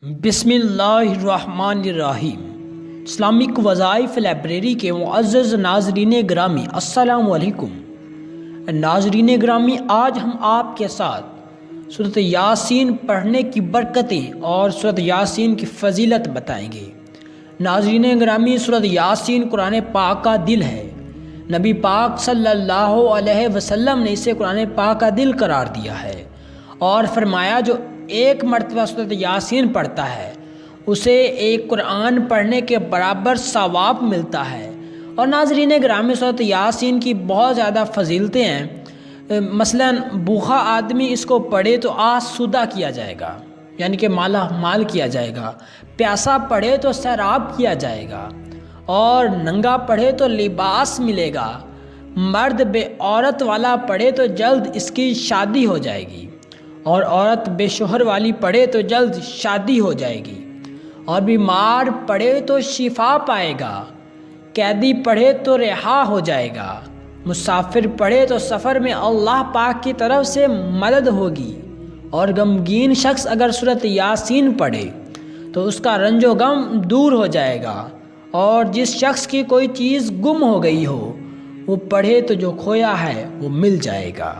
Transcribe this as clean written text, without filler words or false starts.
بسم اللہ الرحمن الرحیم۔ اسلامک وظائف لائبریری کے معزز ناظرین گرامی السلام علیکم۔ ناظرین گرامی، آج ہم آپ کے ساتھ سورۃ یاسین پڑھنے کی برکتیں اور سورۃ یاسین کی فضیلت بتائیں گے۔ ناظرین گرامی، سورۃ یاسین قرآن پاک کا دل ہے۔ نبی پاک صلی اللہ علیہ وسلم نے اسے قرآن پاک کا دل قرار دیا ہے اور فرمایا جو ایک مرتبہ سورۃ یاسین پڑھتا ہے اسے ایک قرآن پڑھنے کے برابر ثواب ملتا ہے۔ اور ناظرین گرامی، سورۃ یاسین کی بہت زیادہ فضیلتیں ہیں۔ مثلا بھوکا آدمی اس کو پڑھے تو آسودہ کیا جائے گا، یعنی کہ مالا مال کیا جائے گا۔ پیاسا پڑھے تو سیراب کیا جائے گا، اور ننگا پڑھے تو لباس ملے گا۔ مرد بے عورت والا پڑھے تو جلد اس کی شادی ہو جائے گی، اور عورت بے شوہر والی پڑھے تو جلد شادی ہو جائے گی۔ اور بیمار پڑھے تو شفا پائے گا، قیدی پڑھے تو رہا ہو جائے گا، مسافر پڑھے تو سفر میں اللہ پاک کی طرف سے مدد ہوگی، اور غمگین شخص اگر سورۃ یاسین پڑھے تو اس کا رنج و غم دور ہو جائے گا۔ اور جس شخص کی کوئی چیز گم ہو گئی ہو وہ پڑھے تو جو کھویا ہے وہ مل جائے گا۔